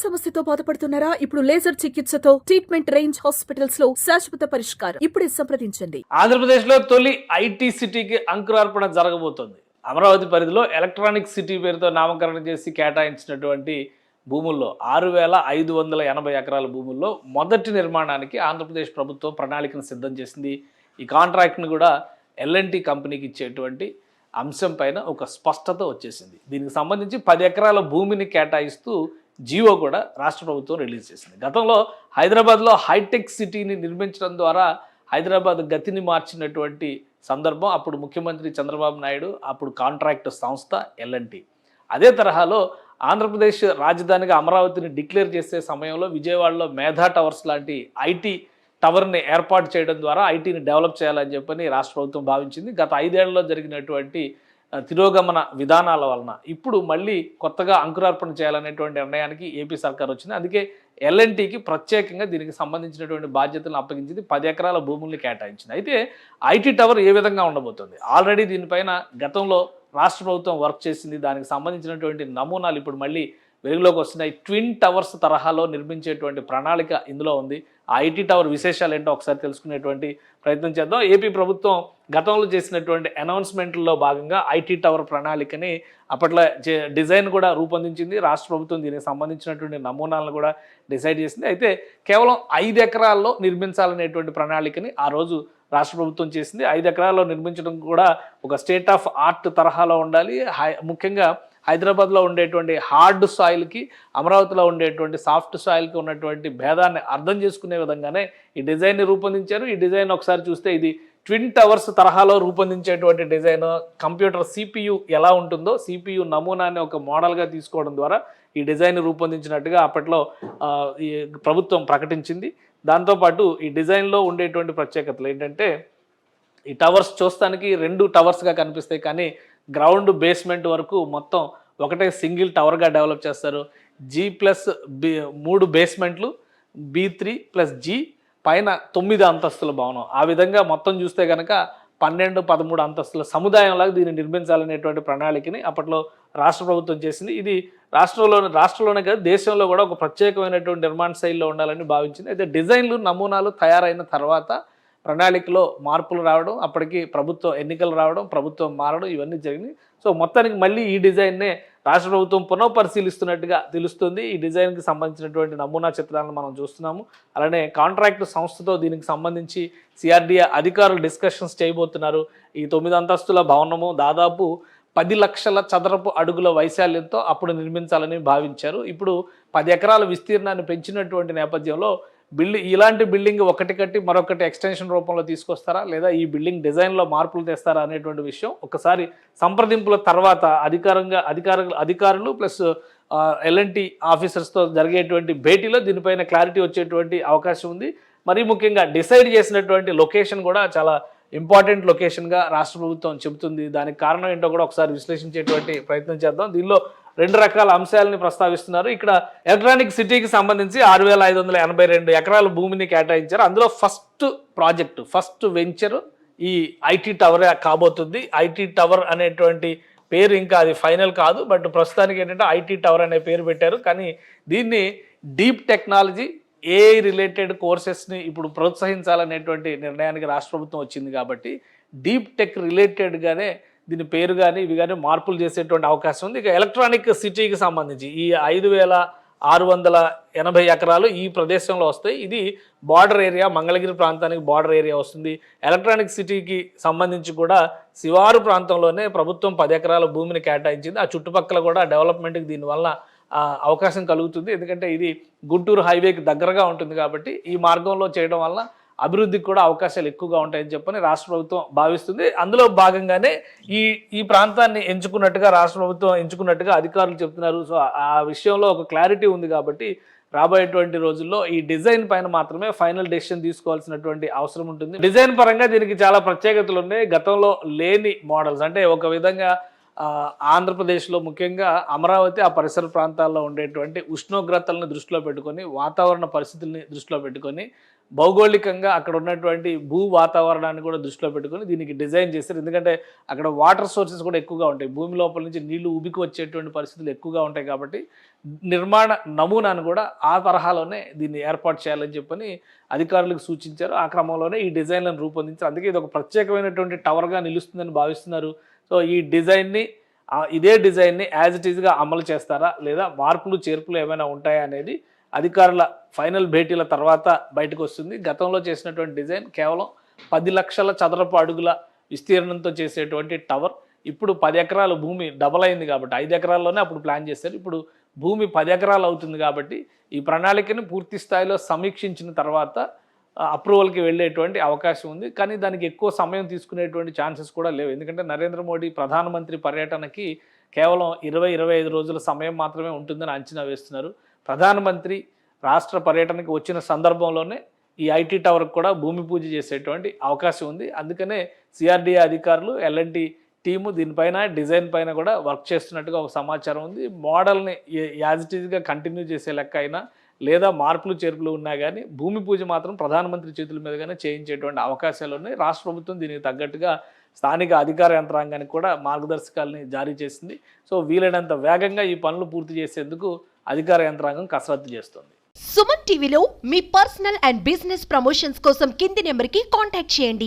సమస్యతో బాధపడుతున్నారా? ఇప్పుడు లేజర్ చికిత్సతో ట్రీట్మెంట్ రేంజ్ హాస్పిటల్స్ లో శాశ్వత పరిష్కారం. ఇప్పుడే సంప్రదించండి. ఆంధ్రప్రదేశ్ లో తొలి ఐటీ సిటీకి అంకురార్పణ జరగబోతోంది. అమరావతి పరిధిలో ఎలక్ట్రానిక్ సిటీ పేరుతో నామకరణం చేసి కేటాయించినటువంటి భూముల్లో 6,580 ఎకరాల భూముల్లో మొదటి నిర్మాణానికి ఆంధ్రప్రదేశ్ ప్రభుత్వం ప్రణాళికను సిద్ధం చేసింది. ఈ కాంట్రాక్ట్ను కూడా ఎల్ఎన్టీ కంపెనీకి ఇచ్చేటువంటి అంశం పైన ఒక స్పష్టత వచ్చేసింది. దీనికి సంబంధించి 10 ఎకరాల భూమిని కేటాయిస్తూ జియో కూడా రాష్ట్ర ప్రభుత్వం రిలీజ్ చేసింది. గతంలో హైదరాబాద్లో హైటెక్ సిటీని నిర్మించడం ద్వారా హైదరాబాద్ గతిని మార్చినటువంటి సందర్భం. అప్పుడు ముఖ్యమంత్రి చంద్రబాబు నాయుడు, అప్పుడు కాంట్రాక్ట్ సంస్థ ఎల్ఎన్టీ. అదే తరహాలో ఆంధ్రప్రదేశ్ రాజధానిగా అమరావతిని డిక్లేర్ చేసే సమయంలో విజయవాడలో మేధా టవర్స్ లాంటి ఐటీ టవర్ని ఏర్పాటు చేయడం ద్వారా ఐటీని డెవలప్ చేయాలని చెప్పని రాష్ట్ర ప్రభుత్వం భావించింది. గత 5 ఏళ్లలో జరిగినటువంటి తిరోగమన విధానాల వలన ఇప్పుడు మళ్ళీ కొత్తగా అంకురార్పణ చేయాలనేటువంటి నిర్ణయానికి ఏపీ సర్కార్ వచ్చింది. అందుకే ఎల్ఎన్టీకి ప్రత్యేకంగా దీనికి సంబంధించినటువంటి బాధ్యతలను అప్పగించింది. 10 ఎకరాల భూముల్ని కేటాయించింది. అయితే ఐటీ టవర్ ఏ విధంగా ఉండబోతుంది? ఆల్రెడీ దీనిపైన గతంలో రాష్ట్ర ప్రభుత్వం వర్క్ చేసింది. దానికి సంబంధించినటువంటి నమూనాలు ఇప్పుడు మళ్ళీ వెలుగులోకి వస్తున్నాయి. ట్విన్ టవర్స్ తరహాలో నిర్మించేటువంటి ప్రణాళిక ఇందులో ఉంది. ఆ ఐటీ టవర్ విశేషాలు ఏంటో ఒకసారి తెలుసుకునేటువంటి ప్రయత్నం చేద్దాం. ఏపీ ప్రభుత్వం గతంలో చేసినటువంటి అనౌన్స్మెంట్లో భాగంగా ఐటీ టవర్ ప్రణాళికని అప్పట్లో డిజైన్ కూడా రూపొందించింది. రాష్ట్ర ప్రభుత్వం దీనికి సంబంధించినటువంటి నమూనాలను కూడా డిసైడ్ చేసింది. అయితే కేవలం 5 ఎకరాల్లో నిర్మించాలనేటువంటి ప్రణాళికని ఆ రోజు రాష్ట్ర ప్రభుత్వం చేసింది. 5 ఎకరాల్లో నిర్మించడం కూడా ఒక స్టేట్ ఆఫ్ ఆర్ట్ తరహాలో ఉండాలి. ముఖ్యంగా హైదరాబాద్లో ఉండేటువంటి హార్డ్ సాయిల్కి అమరావతిలో ఉండేటువంటి సాఫ్ట్ సాయిల్కి ఉన్నటువంటి భేదాన్ని అర్థం చేసుకునే విధంగానే ఈ డిజైన్ని రూపొందించారు. ఈ డిజైన్ ఒకసారి చూస్తే ఇది ట్విన్ టవర్స్ తరహాలో రూపొందించేటువంటి డిజైన్. కంప్యూటర్ సిపియు ఎలా ఉంటుందో సిపియు నమూనాన్ని ఒక మోడల్గా తీసుకోవడం ద్వారా ఈ డిజైన్ రూపొందించినట్టుగా అప్పట్లో ఈ ప్రభుత్వం ప్రకటించింది. దాంతోపాటు ఈ డిజైన్లో ఉండేటువంటి ప్రత్యేకతలు ఏంటంటే ఈ టవర్స్ చూస్తానికి 2 టవర్స్గా కనిపిస్తాయి, కానీ గ్రౌండ్ బేస్మెంట్ వరకు మొత్తం ఒకటే సింగిల్ టవర్గా డెవలప్ చేస్తారు. G+3 బేస్మెంట్లు, B3+G పైన 9 అంతస్తుల భవనం. ఆ విధంగా మొత్తం చూస్తే కనుక 12-13 అంతస్తుల సముదాయంలాగా దీన్ని నిర్మించాలనేటువంటి ప్రణాళికని అప్పట్లో రాష్ట్ర ప్రభుత్వం చేసింది. ఇది రాష్ట్రంలోనే కాదు దేశంలో కూడా ఒక ప్రత్యేకమైనటువంటి నిర్మాణ శైలిలో ఉండాలని భావించింది. అయితే డిజైన్లు నమూనాలు తయారైన తర్వాత ప్రణాళికలో మార్పులు రావడం, అప్పటికి ప్రభుత్వం ఎన్నికలు రావడం, ప్రభుత్వం మారడం, ఇవన్నీ జరిగినాయి. సో మొత్తానికి మళ్ళీ ఈ డిజైన్నే రాష్ట్ర ప్రభుత్వం పునఃపరిశీలిస్తున్నట్టుగా తెలుస్తుంది. ఈ డిజైన్కి సంబంధించినటువంటి నమూనా చిత్రాలను మనం చూస్తున్నాము. అలానే కాంట్రాక్ట్ సంస్థతో దీనికి సంబంధించి సిఆర్డీఏ అధికారులు డిస్కషన్స్ చేయబోతున్నారు. ఈ 9 అంతస్తుల భవనము దాదాపు 10 లక్షల చదరపు అడుగుల వైశాల్యంతో అప్పుడు నిర్మించాలని భావించారు. ఇప్పుడు 10 ఎకరాల విస్తీర్ణాన్ని పెంచినటువంటి నేపథ్యంలో ఇలాంటి బిల్డింగ్ ఒకటి కట్టి మరొకటి ఎక్స్టెన్షన్ రూపంలో తీసుకొస్తారా, లేదా ఈ బిల్డింగ్ డిజైన్లో మార్పులు తెస్తారా అనేటువంటి విషయం ఒకసారి సంప్రదింపుల తర్వాత అధికారులు ప్లస్ ఎల్ఎన్టీ ఆఫీసర్స్తో జరిగేటువంటి భేటీలో దీనిపైన క్లారిటీ వచ్చేటువంటి అవకాశం ఉంది. మరీ ముఖ్యంగా డిసైడ్ చేసినటువంటి లొకేషన్ కూడా చాలా ఇంపార్టెంట్ లొకేషన్గా రాష్ట్ర ప్రభుత్వం చెబుతుంది. దానికి కారణం ఏంటో కూడా ఒకసారి విశ్లేషించేటువంటి ప్రయత్నం చేద్దాం. దీనిలో 2 రకాల అంశాలని ప్రస్తావిస్తున్నారు. ఇక్కడ ఎలక్ట్రానిక్ సిటీకి సంబంధించి 6,582 ఎకరాల భూమిని కేటాయించారు. అందులో ఫస్ట్ వెంచర్ ఈ ఐటీ టవర్ కాబోతుంది. ఐటీ టవర్ అనేటువంటి పేరు ఇంకా అది ఫైనల్ కాదు, బట్ ప్రస్తుతానికి ఏంటంటే ఐటీ టవర్ అనే పేరు పెట్టారు. కానీ దీన్ని డీప్ టెక్నాలజీ, ఏఐ రిలేటెడ్ కోర్సెస్ని ఇప్పుడు ప్రోత్సహించాలనేటువంటి నిర్ణయానికి రాష్ట్ర ప్రభుత్వం వచ్చింది. కాబట్టి డీప్ టెక్ రిలేటెడ్గానే దీని పేరు కానీ ఇవి కానీ మార్పులు చేసేటువంటి అవకాశం ఉంది. ఇక ఎలక్ట్రానిక్ సిటీకి సంబంధించి ఈ 5,680 ఎకరాలు ఈ ప్రదేశంలో వస్తాయి. ఇది బార్డర్ ఏరియా, మంగళగిరి ప్రాంతానికి బార్డర్ ఏరియా వస్తుంది. ఎలక్ట్రానిక్ సిటీకి సంబంధించి కూడా శివారు ప్రాంతంలోనే ప్రభుత్వం 10 ఎకరాల భూమిని కేటాయించింది. ఆ చుట్టుపక్కల కూడా డెవలప్మెంట్కి దీనివల్ల అవకాశం కలుగుతుంది. ఎందుకంటే ఇది గుంటూరు హైవేకి దగ్గరగా ఉంటుంది కాబట్టి ఈ మార్గంలో చేయడం వల్ల అభివృద్ధికి కూడా అవకాశాలు ఎక్కువగా ఉంటాయని చెప్పని రాష్ట్ర ప్రభుత్వం భావిస్తుంది. అందులో భాగంగానే ఈ ప్రాంతాన్ని రాష్ట్ర ప్రభుత్వం ఎంచుకున్నట్టుగా అధికారులు చెప్తున్నారు. సో ఆ విషయంలో ఒక క్లారిటీ ఉంది కాబట్టి రాబోయేటువంటి రోజుల్లో ఈ డిజైన్ పైన మాత్రమే ఫైనల్ డెసిషన్ తీసుకోవాల్సినటువంటి అవసరం ఉంటుంది. డిజైన్ పరంగా దీనికి చాలా ప్రత్యేకతలు ఉన్నాయి. గతంలో లేని మోడల్స్, అంటే ఒక విధంగా ఆంధ్రప్రదేశ్లో ముఖ్యంగా అమరావతి ఆ పరిసర ప్రాంతాల్లో ఉండేటువంటి ఉష్ణోగ్రతలను దృష్టిలో పెట్టుకొని వాతావరణ పరిస్థితుల్ని దృష్టిలో పెట్టుకొని భౌగోళికంగా అక్కడ ఉన్నటువంటి భూ వాతావరణాన్ని కూడా దృష్టిలో పెట్టుకొని దీనికి డిజైన్ చేశారు. ఎందుకంటే అక్కడ వాటర్ సోర్సెస్ కూడా ఎక్కువగా ఉంటాయి, భూమి లోపల నుంచి నీళ్లు ఉబికి వచ్చేటువంటి పరిస్థితులు ఎక్కువగా ఉంటాయి కాబట్టి నిర్మాణ నమూనాను కూడా ఆ తరహాలోనే దీన్ని ఏర్పాటు చేయాలని చెప్పని అధికారులకు సూచించారు. ఆ క్రమంలోనే ఈ డిజైన్లను రూపొందించారు. అందుకే ఇది ఒక ప్రత్యేకమైనటువంటి టవర్గా నిలుస్తుందని భావిస్తున్నారు. సో ఈ డిజైన్ని ఇదే డిజైన్ని యాజ్ ఇట్ ఈజ్గా అమలు చేస్తారా లేదా మార్పులు చేర్పులు ఏమైనా ఉంటాయా అనేది అధికారుల ఫైనల్ భేటీల తర్వాత బయటకు వస్తుంది. గతంలో చేసినటువంటి డిజైన్ కేవలం 10 లక్షల చదరపు అడుగుల విస్తీర్ణంతో చేసేటువంటి టవర్ ఇప్పుడు 10 ఎకరాల భూమి డబల్ అయింది కాబట్టి 5 ఎకరాల్లోనే అప్పుడు ప్లాన్ చేశారు. ఇప్పుడు భూమి 10 ఎకరాలు అవుతుంది కాబట్టి ఈ ప్రణాళికని పూర్తి స్థాయిలో సమీక్షించిన తర్వాత అప్రూవల్కి వెళ్ళేటువంటి అవకాశం ఉంది. కానీ దానికి ఎక్కువ సమయం తీసుకునేటువంటి ఛాన్సెస్ కూడా లేవు. ఎందుకంటే నరేంద్ర మోడీ ప్రధానమంత్రి పర్యటనకి కేవలం 20-25 రోజుల సమయం మాత్రమే ఉంటుందని అంచనా వేస్తున్నారు. ప్రధానమంత్రి రాష్ట్ర పర్యటనకి వచ్చిన సందర్భంలోనే ఈ ఐటీ టవర్కి కూడా భూమి పూజ చేసేటువంటి అవకాశం ఉంది. అందుకనే సిఆర్డీఏ అధికారులు ఎల్ఎన్టీ టీము దీనిపైన డిజైన్ పైన కూడా వర్క్ చేస్తున్నట్టుగా ఒక సమాచారం ఉంది. మోడల్ని యాజ్ ఇట్ ఈజ్గా కంటిన్యూ చేసే లెక్క అయినా లేదా మార్పులు చేర్పులు ఉన్నా కానీ భూమి పూజ మాత్రం ప్రధానమంత్రి చేతుల మీదుగానే చేయించేటువంటి అవకాశాలు ఉన్నాయి. రాష్ట్ర ప్రభుత్వం దీనికి తగ్గట్టుగా స్థానిక అధికార యంత్రాంగానికి కూడా మార్గదర్శకాలని జారీ చేసింది. సో వీలైనంత వేగంగా ఈ పనులు పూర్తి చేసేందుకు అధికార యంత్రాంగం కసరత్తు చేస్తుంది. సుమన్ టీవీలో మీ పర్సనల్ అండ్ బిజినెస్ ప్రమోషన్స్ కోసం కింది నెంబర్కి కాంటాక్ట్ చేయండి.